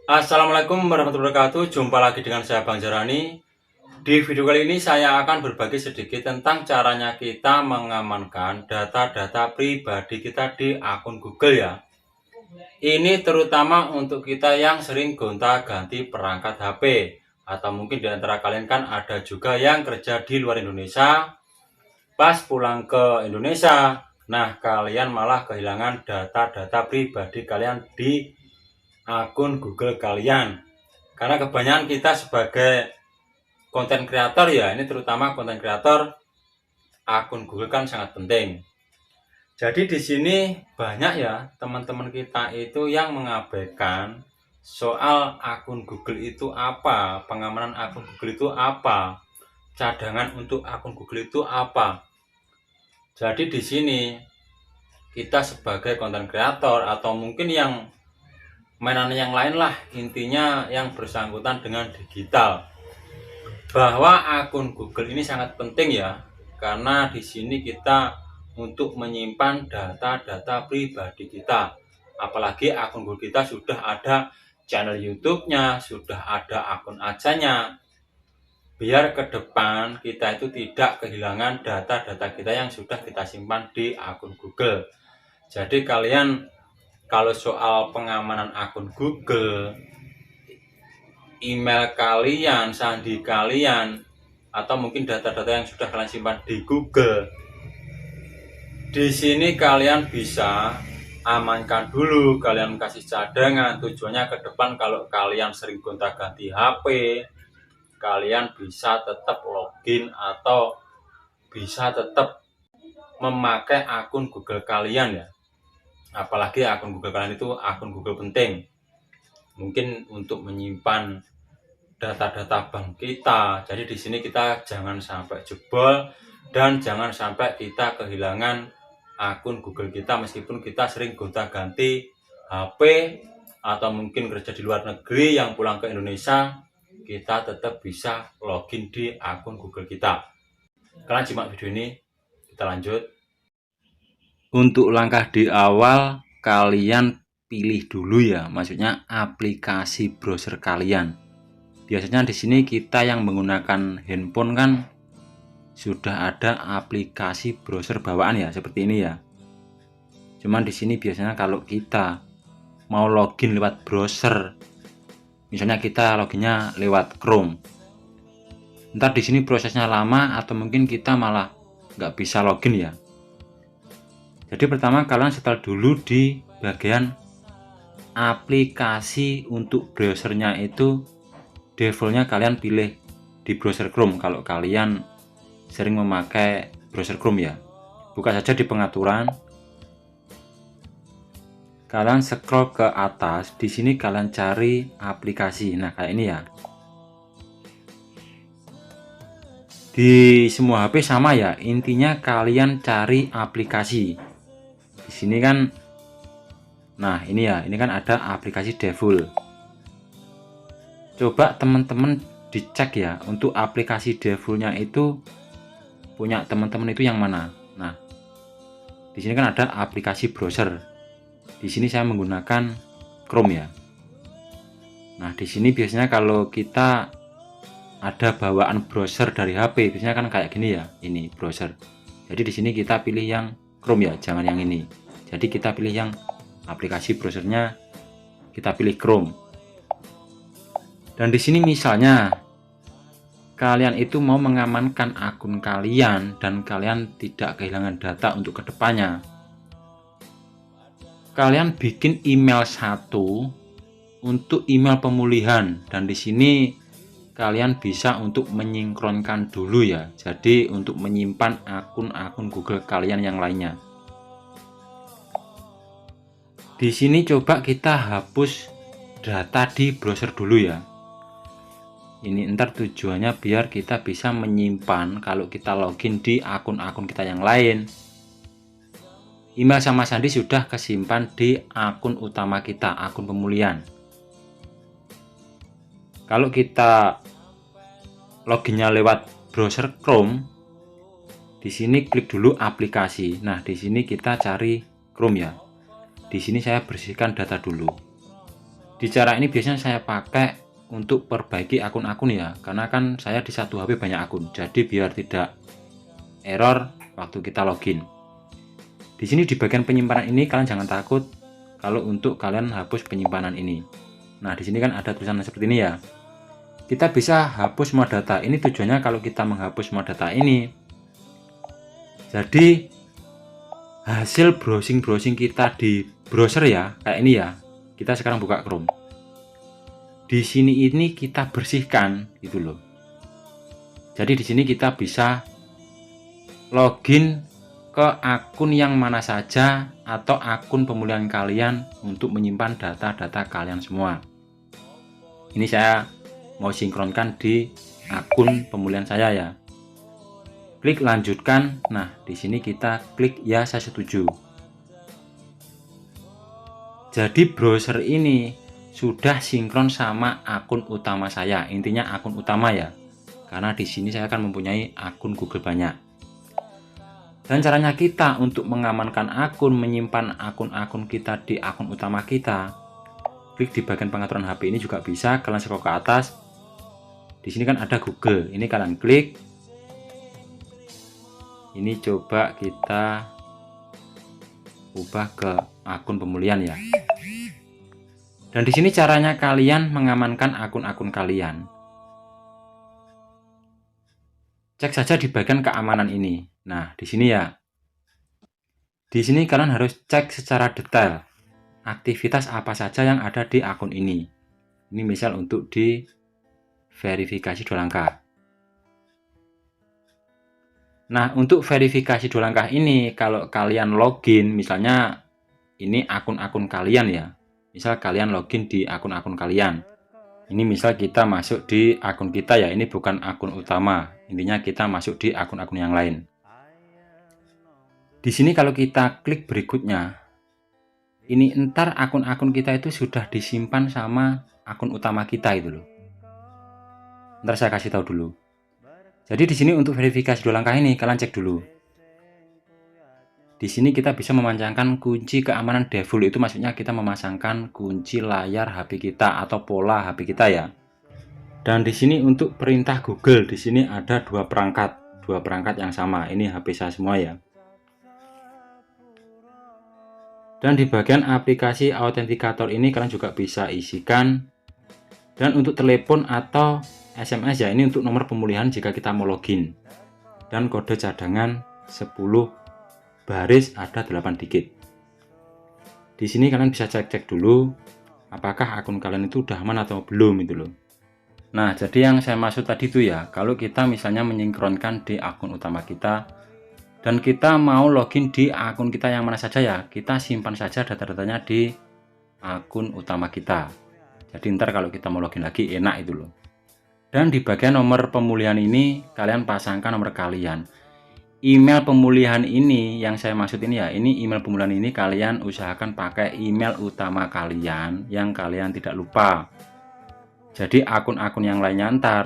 Assalamualaikum warahmatullahi wabarakatuh. Jumpa lagi dengan saya Bang Jarani. Di video kali ini saya akan berbagi sedikit tentang caranya kita mengamankan data-data pribadi kita di akun Google ya. Ini terutama untuk kita yang sering gonta-ganti perangkat HP. Atau mungkin di antara kalian kan ada juga yang kerja di luar Indonesia. Pas pulang ke Indonesia, nah kalian malah kehilangan data-data pribadi kalian di akun Google kalian. Karena kebanyakan kita sebagai konten kreator ya, ini terutama konten kreator, akun Google kan sangat penting. Jadi di sini banyak ya teman-teman kita itu yang mengabaikan soal akun Google itu apa, pengamanan akun Google itu apa, cadangan untuk akun Google itu apa. Jadi di sini kita sebagai konten kreator atau mungkin yang mainan yang lain lah, intinya yang bersangkutan dengan digital, bahwa akun Google ini sangat penting ya, karena di sini kita untuk menyimpan data-data pribadi kita. Apalagi akun Google kita sudah ada channel YouTube-nya, sudah ada akun adsense-nya. Biar ke depan kita itu tidak kehilangan data-data kita yang sudah kita simpan di akun Google. Jadi kalian kalau soal pengamanan akun Google, email kalian, sandi kalian, atau mungkin data-data yang sudah kalian simpan di Google, di sini kalian bisa amankan dulu, kalian kasih cadangan. Tujuannya ke depan kalau kalian sering gonta-ganti HP, kalian bisa tetap login atau bisa tetap memakai akun Google kalian ya. Apalagi akun Google kalian itu akun Google penting, mungkin untuk menyimpan data-data bank kita. Jadi di sini kita jangan sampai jebol dan jangan sampai kita kehilangan akun Google kita meskipun kita sering gonta-ganti HP atau mungkin kerja di luar negeri yang pulang ke Indonesia, kita tetap bisa login di akun Google kita. Kalian simak video ini, kita lanjut. Untuk langkah di awal, kalian pilih dulu ya, maksudnya aplikasi browser kalian. Biasanya di sini kita yang menggunakan handphone kan sudah ada aplikasi browser bawaan ya, seperti ini ya. Cuman di sini biasanya kalau kita mau login lewat browser, misalnya kita loginnya lewat Chrome, ntar di sini prosesnya lama atau mungkin kita malah nggak bisa login ya. Jadi pertama kalian setel dulu di bagian aplikasi. Untuk browsernya itu defaultnya kalian pilih di browser Chrome kalau kalian sering memakai browser Chrome ya. Buka saja di pengaturan, kalian scroll ke atas, di sini kalian cari aplikasi. Nah kayak ini ya. Di semua HP sama ya, intinya kalian cari aplikasi. Di sini kan, nah ini ya, ini kan ada aplikasi default. Coba teman-teman dicek ya, untuk aplikasi defaultnya itu punya teman-teman itu yang mana. Nah, di sini kan ada aplikasi browser. Di sini saya menggunakan Chrome ya. Nah, di sini biasanya kalau kita ada bawaan browser dari HP, biasanya kan kayak gini ya, ini browser. Jadi di sini kita pilih yang Chrome ya, jangan yang ini. Jadi kita pilih yang aplikasi browsernya, kita pilih Chrome. Dan di sini misalnya kalian itu mau mengamankan akun kalian dan kalian tidak kehilangan data untuk kedepannya, kalian bikin email satu untuk email pemulihan, dan di sini kalian bisa untuk menyinkronkan dulu ya. Jadi untuk menyimpan akun-akun Google kalian yang lainnya. Di sini coba kita hapus data di browser dulu ya. Ini ntar tujuannya biar kita bisa menyimpan kalau kita login di akun-akun kita yang lain. Email sama sandi sudah kesimpan di akun utama kita, akun pemulihan. Kalau kita loginnya lewat browser Chrome, di sini klik dulu aplikasi. Nah, di sini kita cari Chrome ya. Di sini saya bersihkan data dulu. Di cara ini biasanya saya pakai untuk perbaiki akun-akun ya, karena kan saya di satu HP banyak akun, jadi biar tidak error waktu kita login. Di sini di bagian penyimpanan ini kalian jangan takut kalau untuk kalian hapus penyimpanan ini. Nah, di sini kan ada tulisan seperti ini ya. Kita bisa hapus semua data. Ini tujuannya kalau kita menghapus semua data ini, jadi hasil browsing kita di browser ya, kayak ini ya. Kita sekarang buka Chrome. Di sini ini kita bersihkan gitu loh. Jadi di sini kita bisa login ke akun yang mana saja atau akun pemulihan kalian untuk menyimpan data-data kalian semua. Ini saya mau sinkronkan di akun pemulihan saya ya. Klik lanjutkan. Nah, di sini kita klik ya, saya setuju. Jadi browser ini sudah sinkron sama akun utama saya. Intinya akun utama ya. Karena di sini saya akan mempunyai akun Google banyak. Dan caranya kita untuk mengamankan akun, menyimpan akun-akun kita di akun utama kita, klik di bagian pengaturan HP ini juga bisa. Kalian scroll ke atas. Di sini kan ada Google. Ini kalian klik. Ini coba kita ubah ke akun pemulihan ya. Dan di sini caranya kalian mengamankan akun-akun kalian. Cek saja di bagian keamanan ini. Nah, di sini ya. Di sini kalian harus cek secara detail aktivitas apa saja yang ada di akun ini. Ini misal untuk di verifikasi 2 langkah. Nah, untuk verifikasi 2 langkah ini, kalau kalian login, misalnya ini akun-akun kalian ya. Misal kalian login di akun-akun kalian. Ini misal kita masuk di akun kita ya, ini bukan akun utama. Intinya kita masuk di akun-akun yang lain. Di sini kalau kita klik berikutnya, ini entar akun-akun kita itu sudah disimpan sama akun utama kita itu loh. Ntar saya kasih tahu dulu. Jadi di sini untuk verifikasi 2 langkah ini kalian cek dulu. Di sini kita bisa memanjangkan kunci keamanan default, itu maksudnya kita memasangkan kunci layar HP kita atau pola HP kita ya. Dan di sini untuk perintah Google, di sini ada dua perangkat yang sama. Ini HP saya semua ya. Dan di bagian aplikasi autentikator ini kalian juga bisa isikan. Dan untuk telepon atau SMS ya, ini untuk nomor pemulihan jika kita mau login. Dan kode cadangan 10 baris ada 8 digit. Di sini kalian bisa cek dulu apakah akun kalian itu udah aman atau belum itu loh. Nah, jadi yang saya maksud tadi itu ya, kalau kita misalnya menyinkronkan di akun utama kita dan kita mau login di akun kita yang mana saja ya, kita simpan saja data-datanya di akun utama kita. Jadi ntar kalau kita mau login lagi enak itu loh. Dan di bagian nomor pemulihan ini kalian pasangkan nomor kalian. Email pemulihan ini yang saya maksud ini ya, ini email pemulihan ini kalian usahakan pakai email utama kalian yang kalian tidak lupa. Jadi akun-akun yang lainnya ntar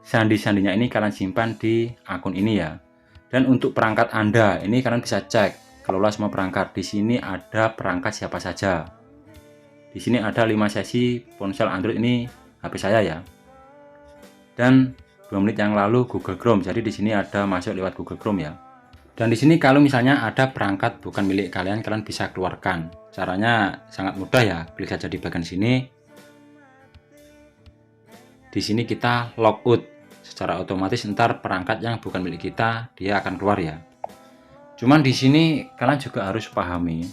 sandi-sandinya ini kalian simpan di akun ini ya. Dan untuk perangkat Anda ini kalian bisa cek kelola semua perangkat. Di sini ada perangkat siapa saja. Di sini ada 5 sesi ponsel Android, ini HP saya ya. Dan 2 menit yang lalu Google Chrome, jadi di sini ada masuk lewat Google Chrome ya. Dan di sini kalau misalnya ada perangkat bukan milik kalian, kalian bisa keluarkan. Caranya sangat mudah ya, klik saja di bagian sini. Di sini kita logout, secara otomatis ntar perangkat yang bukan milik kita dia akan keluar ya. Cuman di sini kalian juga harus pahami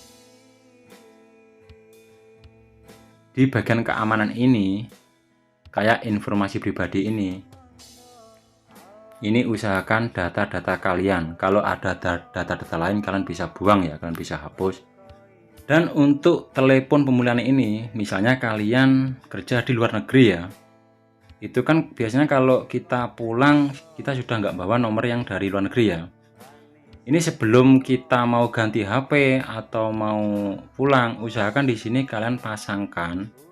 di bagian keamanan ini, kayak informasi pribadi ini usahakan data-data kalian. Kalau ada data-data lain kalian bisa buang ya, kalian bisa hapus. Dan untuk telepon pemulihan ini, misalnya kalian kerja di luar negeri ya, itu kan biasanya kalau kita pulang kita sudah nggak bawa nomor yang dari luar negeri ya. Ini sebelum kita mau ganti HP atau mau pulang, usahakan di sini kalian pasangkan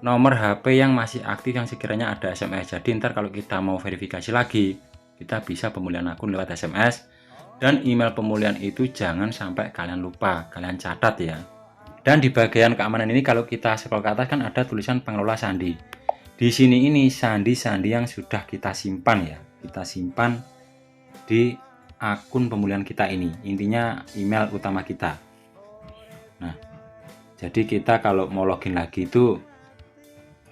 nomor HP yang masih aktif yang sekiranya ada SMS. Jadi ntar kalau kita mau verifikasi lagi, kita bisa pemulihan akun lewat SMS. Dan email pemulihan itu jangan sampai kalian lupa, kalian catat ya. Dan di bagian keamanan ini kalau kita scroll ke atas kan ada tulisan pengelola sandi. Di sini ini sandi-sandi yang sudah kita simpan ya. Kita simpan di akun pemulihan kita ini. Intinya email utama kita. Nah, jadi kita kalau mau login lagi itu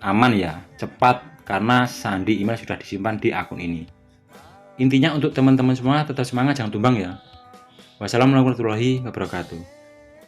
aman ya, cepat karena sandi email sudah disimpan di akun ini. Intinya untuk teman-teman semua tetap semangat, jangan tumbang ya. Wassalamualaikum warahmatullahi wabarakatuh.